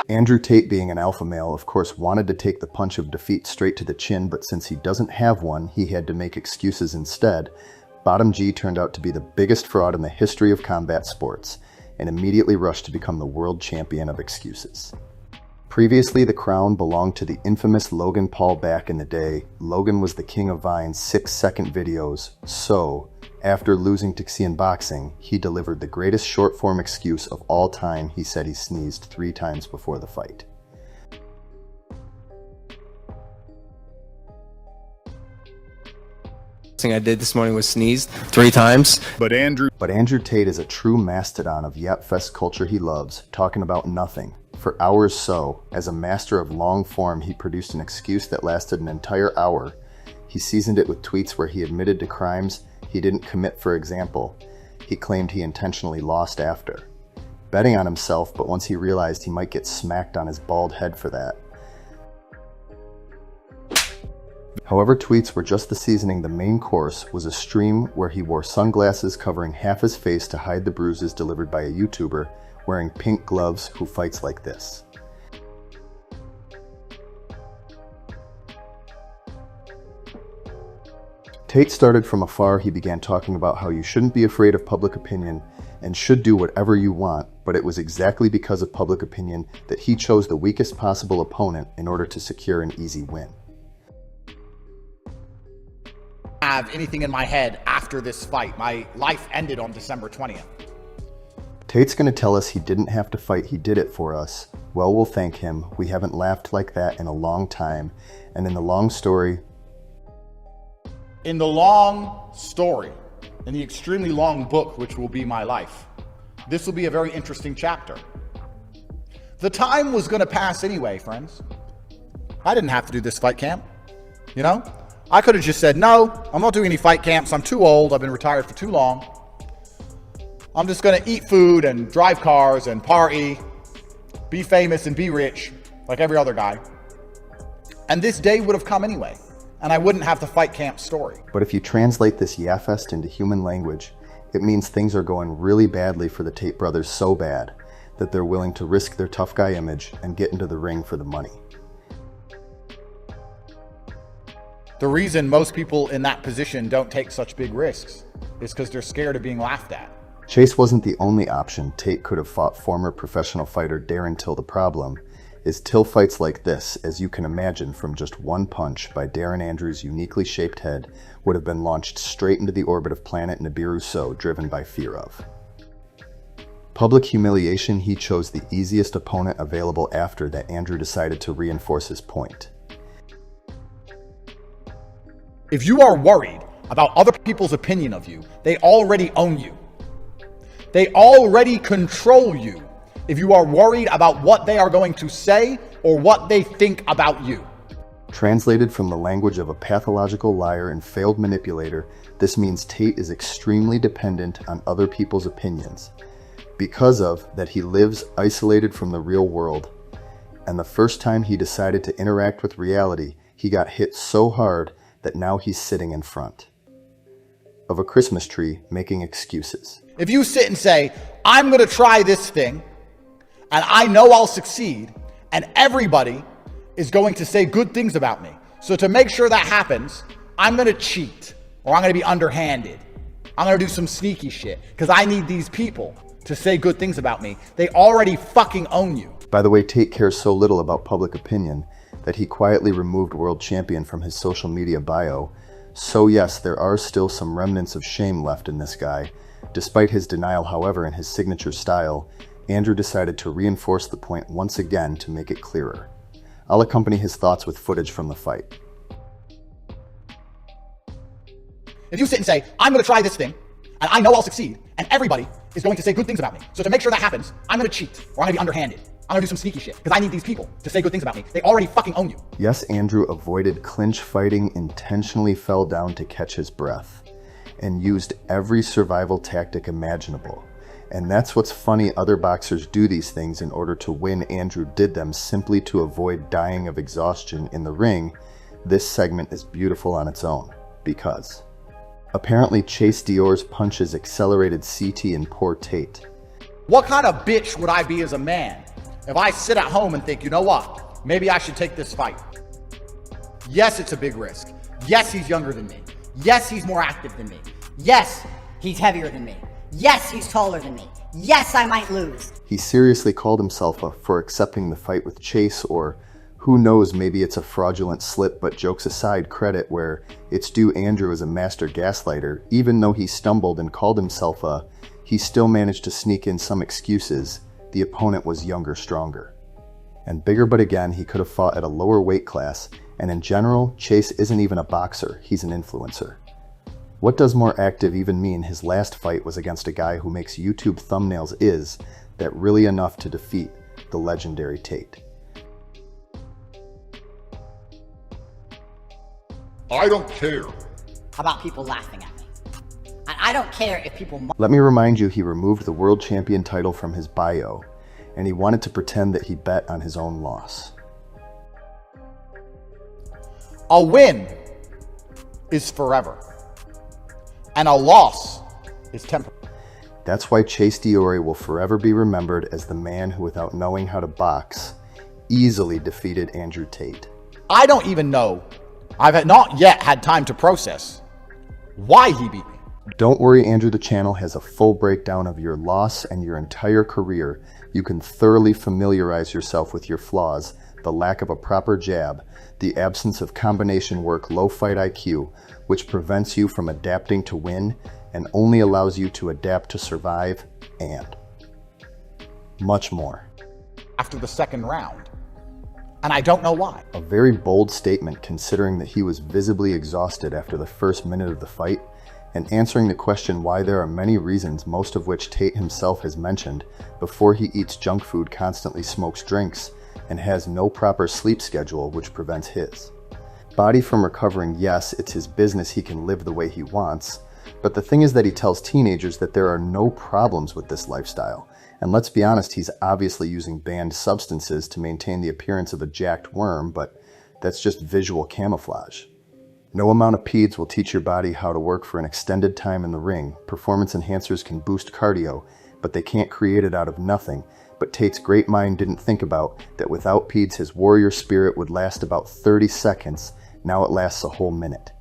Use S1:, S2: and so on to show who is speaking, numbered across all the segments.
S1: Andrew Tate, being an alpha male, of course wanted to take the punch of defeat straight to the chin, but since he doesn't have one, he had to make excuses instead. Bottom G turned out to be the biggest fraud in the history of combat sports, and immediately rushed to become the world champion of excuses. Previously, the crown belonged to the infamous Logan Paul back in the day. Logan was the king of Vine's 6-second videos, so, after losing to Xi in boxing, he delivered the greatest short-form excuse of all time. He said he sneezed 3 times before the fight.
S2: Thing I did this morning was sneezed 3 times.
S1: But Andrew Tate is a true mastodon of Yapfest culture he loves, talking about nothing. For hours so, as a master of long form, he produced an excuse that lasted an entire hour. He seasoned it with tweets where he admitted to crimes he didn't commit. For example, he claimed he intentionally lost after betting on himself, but once he realized he might get smacked on his bald head for that. However, tweets were just the seasoning. The main course was a stream where he wore sunglasses covering half his face to hide the bruises delivered by a YouTuber wearing pink gloves who fights like this. Tate started from afar. He began talking about how you shouldn't be afraid of public opinion and should do whatever you want, but it was exactly because of public opinion that he chose the weakest possible opponent in order to secure an easy win.
S3: Have anything in my head after this fight. My life ended on December 20th.
S1: Tate's going to tell us he didn't have to fight, he did it for us. Well, we'll thank him. We haven't laughed like that in a long time. And in the long story,
S3: in the extremely long book, which will be my life, this will be a very interesting chapter. The time was going to pass anyway, friends. I didn't have to do this fight camp, you know? I could have just said, no, I'm not doing any fight camps. I'm too old. I've been retired for too long. I'm just going to eat food and drive cars and party, be famous and be rich like every other guy. And this day would have come anyway, and I wouldn't have the fight camp story.
S1: But if you translate this Yapfest into human language, it means things are going really badly for the Tate brothers, so bad that they're willing to risk their tough guy image and get into the ring for the money.
S3: The reason most people in that position don't take such big risks is because they're scared of being laughed at.
S1: Chase wasn't the only option. Tate could have fought former professional fighter Darren Till. The problem is Till fights like this, as you can imagine, from just one punch by Darren Andrews' uniquely shaped head would have been launched straight into the orbit of planet Nibiru, so driven by fear of public humiliation. He chose the easiest opponent available after that. Andrew decided to reinforce his point.
S3: If you are worried about other people's opinion of you, they already own you. They already control you. If you are worried about what they are going to say or what they think about you.
S1: Translated from the language of a pathological liar and failed manipulator, this means Tate is extremely dependent on other people's opinions. Because of that, he lives isolated from the real world. And the first time he decided to interact with reality, he got hit so hard that now he's sitting in front of a Christmas tree making excuses.
S3: If you sit and say, I'm going to try this thing, and I know I'll succeed, and everybody is going to say good things about me. So to make sure that happens, I'm going to cheat, or I'm going to be underhanded. I'm going to do some sneaky shit, because I need these people to say good things about me. They already fucking own you.
S1: By the way, Tate cares so little about public opinion that he quietly removed world champion from his social media bio. So yes, there are still some remnants of shame left in this guy. Despite his denial, however, in his signature style, Andrew decided to reinforce the point once again to make it clearer. I'll accompany his thoughts with footage from the fight.
S3: If you sit and say, I'm going to try this thing, and I know I'll succeed, and everybody is going to say good things about me. So to make sure that happens, I'm going to cheat, or I'm going to be underhanded. I'm going to do some sneaky shit, because I need these people to say good things about me. They already fucking own you.
S1: Yes, Andrew avoided clinch fighting, intentionally fell down to catch his breath, and used every survival tactic imaginable. And that's what's funny, other boxers do these things in order to win. Andrew did them simply to avoid dying of exhaustion in the ring. This segment is beautiful on its own, because apparently Chase Dior's punches accelerated CT and poor Tate.
S3: What kind of bitch would I be as a man If I sit at home and think, you know what, maybe I should take this fight. Yes, it's a big risk. Yes, he's younger than me. Yes, he's more active than me.
S4: Yes, he's heavier than me. Yes, he's taller than me. Yes, I might lose.
S1: He seriously called himself up for accepting the fight with Chase, or who knows, maybe it's a fraudulent slip, but jokes aside, credit where it's due. Andrew is a master gaslighter. Even though he stumbled and called himself he still managed to sneak in some excuses. The opponent was younger, stronger, and bigger, but again, he could have fought at a lower weight class, and in general, Chase isn't even a boxer, he's an influencer. What does more active even mean? His last fight was against a guy who makes YouTube thumbnails. Is that really enough to defeat the legendary Tate?
S5: I don't care
S4: about people laughing at me. And I don't care if people...
S1: Let me remind you, he removed the world champion title from his bio, and he wanted to pretend that he bet on his own loss.
S3: A win is forever, and a loss is temporary.
S1: That's why Chase Diore will forever be remembered as the man who, without knowing how to box, easily defeated Andrew Tate.
S3: I don't even know. I've not yet had time to process why he beat me.
S1: Don't worry, Andrew, the channel has a full breakdown of your loss and your entire career. You can thoroughly familiarize yourself with your flaws, the lack of a proper jab, the absence of combination work, low fight IQ, which prevents you from adapting to win and only allows you to adapt to survive, and much more.
S3: After the second round, and I don't know why.
S1: A very bold statement, considering that he was visibly exhausted after the first minute of the fight, and answering the question why there are many reasons, most of which Tate himself has mentioned. Before he eats junk food, constantly smokes drinks, and has no proper sleep schedule, which prevents his body from recovering. Yes, it's his business, he can live the way he wants, but the thing is that he tells teenagers that there are no problems with this lifestyle. And let's be honest, he's obviously using banned substances to maintain the appearance of a jacked worm, but that's just visual camouflage. No amount of peds will teach your body how to work for an extended time in the ring. Performance enhancers can boost cardio, but they can't create it out of nothing. But Tate's great mind didn't think about that without peds, his warrior spirit would last about 30 seconds. Now it lasts a whole minute.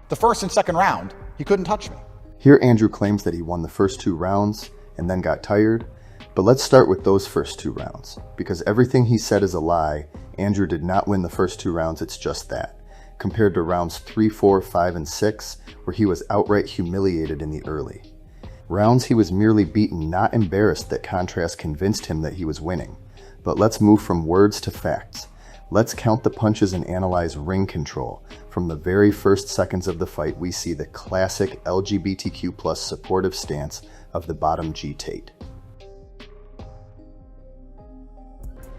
S3: The first and second round, he couldn't touch me.
S1: Here Andrew claims that he won the first 2 rounds and then got tired. But let's start with those first 2 rounds, because everything he said is a lie. Andrew did not win the first 2 rounds, it's just that. Compared to rounds 3, 4, 5, and 6, where he was outright humiliated in the early rounds, he was merely beaten, not embarrassed. That contrast convinced him that he was winning. But let's move from words to facts. Let's count the punches and analyze ring control. From the very first seconds of the fight, we see the classic LGBTQ+ supportive stance of the bottom G Tate.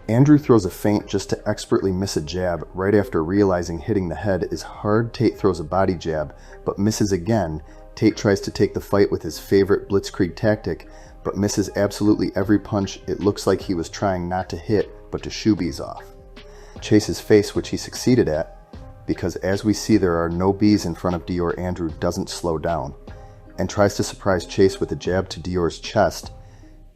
S1: Andrew throws a feint just to expertly miss a jab right after realizing hitting the head is hard. Tate throws a body jab, but misses again. Tate tries to take the fight with his favorite blitzkrieg tactic, but misses absolutely every punch. It looks like he was trying not to hit, but to shoebies off Chase's face, which he succeeded at, because as we see there are no B's in front of Dior. Andrew doesn't slow down and tries to surprise Chase with a jab to Dior's chest.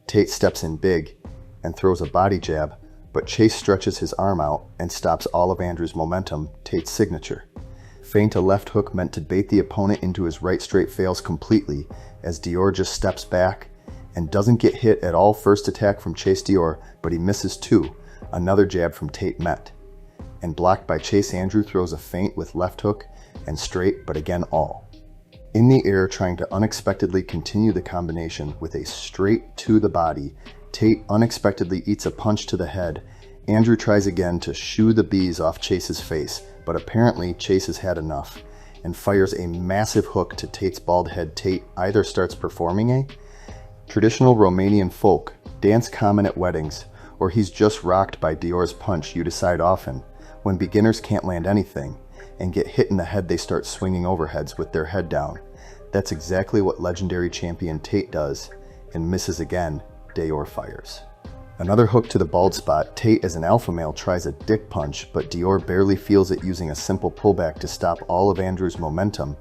S1: Tate steps in big and throws a body jab, but Chase stretches his arm out and stops all of Andrew's momentum. Tate's signature feint, a left hook meant to bait the opponent into his right straight, fails completely as Dior just steps back and doesn't get hit at all. First attack from Chase Dior, but he misses 2. Another jab from Tate met and blocked by Chase. Andrew throws a feint with left hook and straight, but again all in the air, trying to unexpectedly continue the combination with a straight to the body. Tate unexpectedly eats a punch to the head. Andrew tries again to shoo the bees off Chase's face, but apparently Chase has had enough and fires a massive hook to Tate's bald head. Tate either starts performing a traditional Romanian folk dance common at weddings, or he's just rocked by Dior's punch. You decide often. When beginners can't land anything and get hit in the head, they start swinging overheads with their head down. That's exactly what legendary champion Tate does, and misses again. Dior fires another hook to the bald spot. Tate, as an alpha male, tries a dick punch, but Dior barely feels it, using a simple pullback to stop all of Andrew's momentum.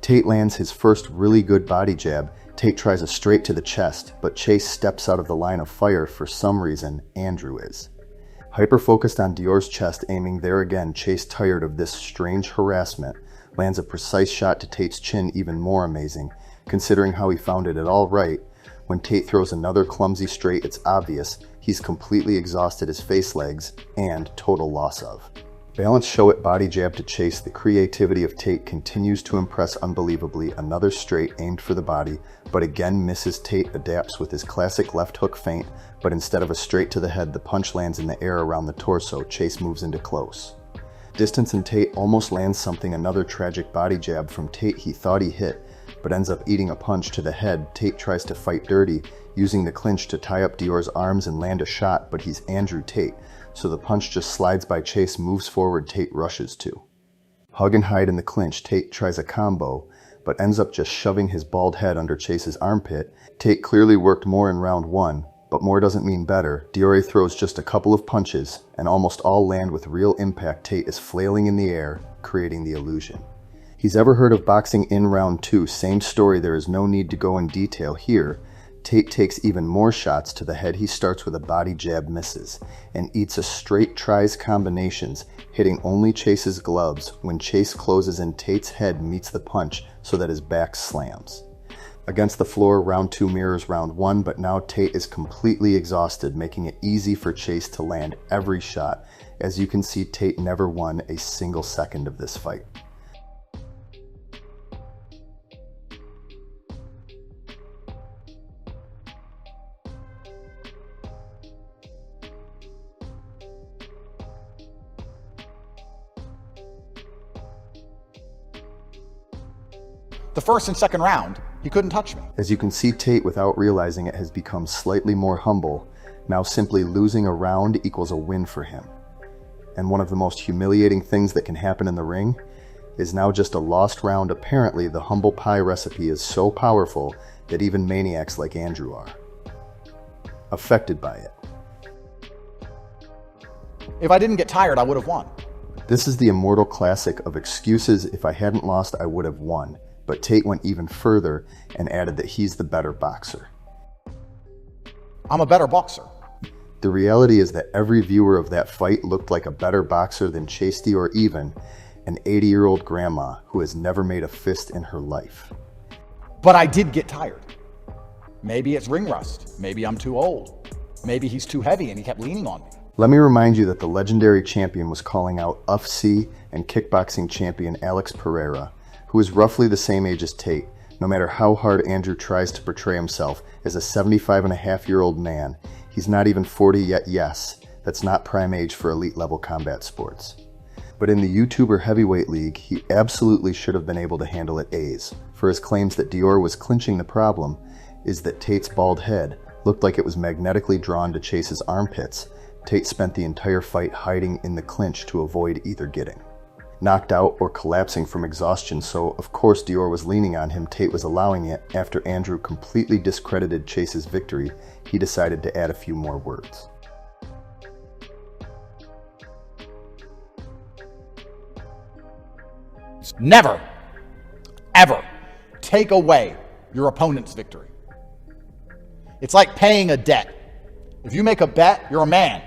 S1: Tate lands his first really good body jab. Tate tries a straight to the chest, but Chase steps out of the line of fire. For some reason, Andrew is. Hyper-focused on Dior's chest, aiming there again, Chase, tired of this strange harassment, lands a precise shot to Tate's chin, even more amazing, considering how he found it at all right. When Tate throws another clumsy straight, it's obvious he's completely exhausted his face legs and total loss of. Balance show it body jab to Chase. The creativity of Tate continues to impress unbelievably. Another straight aimed for the body, but again misses. Tate adapts with his classic left hook feint, but instead of a straight to the head, the punch lands in the air around the torso. Chase moves into close distance and Tate almost lands something. Another tragic body jab from Tate. He thought he hit, but ends up eating a punch to the head. Tate tries to fight dirty, using the clinch to tie up Dior's arms and land a shot, but he's Andrew Tate, so the punch just slides by. Chase moves forward. Tate rushes to hug and hide in the clinch. Tate tries a combo, but ends up just shoving his bald head under Chase's armpit. Tate clearly worked more in round one, but more doesn't mean better. Dior throws just a couple of punches, and almost all land with real impact. Tate is flailing in the air, creating the illusion he's ever heard of boxing. In round two, same story. There is no need to go in detail here. Tate takes even more shots to the head. He starts with a body jab, misses, and eats a straight, tries combinations, hitting only Chase's gloves. When Chase closes in, Tate's head meets the punch so that his back slams against the floor. Round two mirrors round one, but now Tate is completely exhausted, making it easy for Chase to land every shot. As you can see, Tate never won a single second of this fight.
S3: The first and second round, he couldn't touch me.
S1: As you can see, Tate, without realizing it, has become slightly more humble. Now simply losing a round equals a win for him. And one of the most humiliating things that can happen in the ring is now just a lost round. Apparently, the humble pie recipe is so powerful that even maniacs like Andrew are affected by it.
S3: If I didn't get tired, I would have won.
S1: This is the immortal classic of excuses. If I hadn't lost, I would have won. But Tate went even further and added that he's the better boxer.
S3: I'm a better boxer.
S1: The reality is that every viewer of that fight looked like a better boxer than Chase, or even an 80-year-old grandma who has never made a fist in her life.
S3: But I did get tired. Maybe it's ring rust. Maybe I'm too old. Maybe he's too heavy and he kept leaning on me.
S1: Let me remind you that the legendary champion was calling out UFC and kickboxing champion Alex Pereira, who is roughly the same age as Tate. No matter how hard Andrew tries to portray himself as a 75-and-a-half-year-old man, he's not even 40 yet. Yes, that's not prime age for elite-level combat sports. But in the YouTuber heavyweight league, he absolutely should have been able to handle it. A's for his claims that Dior was clinching. The problem is that Tate's bald head looked like it was magnetically drawn to Chase's armpits. Tate spent the entire fight hiding in the clinch to avoid either getting knocked out or collapsing from exhaustion, so of course Dior was leaning on him. Tate was allowing it. After Andrew completely discredited Chase's victory, he decided to add a few more words.
S3: Never, ever take away your opponent's victory. It's like paying a debt. If you make a bet, you're a man.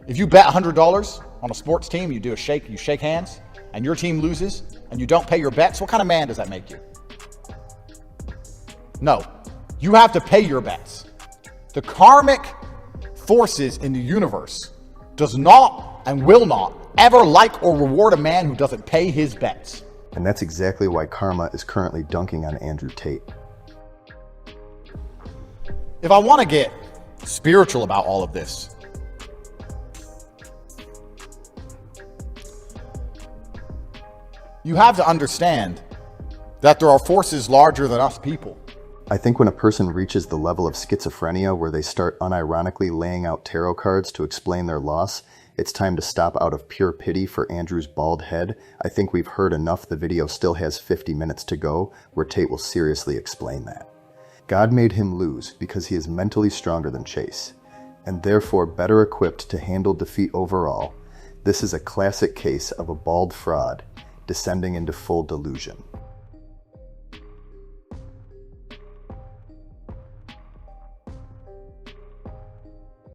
S3: If you bet $100 on a sports team, you shake hands, and your team loses, and you don't pay your bets, what kind of man does that make you? No, you have to pay your bets. The karmic forces in the universe does not and will not ever like or reward a man who doesn't pay his bets.
S1: And that's exactly why karma is currently dunking on Andrew Tate.
S3: If I want to get spiritual about all of this, you have to understand that there are forces larger than us people.
S1: I think when a person reaches the level of schizophrenia where they start unironically laying out tarot cards to explain their loss, it's time to stop out of pure pity for Andrew's bald head. I think we've heard enough. The video still has 50 minutes to go where Tate will seriously explain that. God made him lose because he is mentally stronger than Chase, and therefore better equipped to handle defeat overall. This is a classic case of a bald fraud descending into full delusion.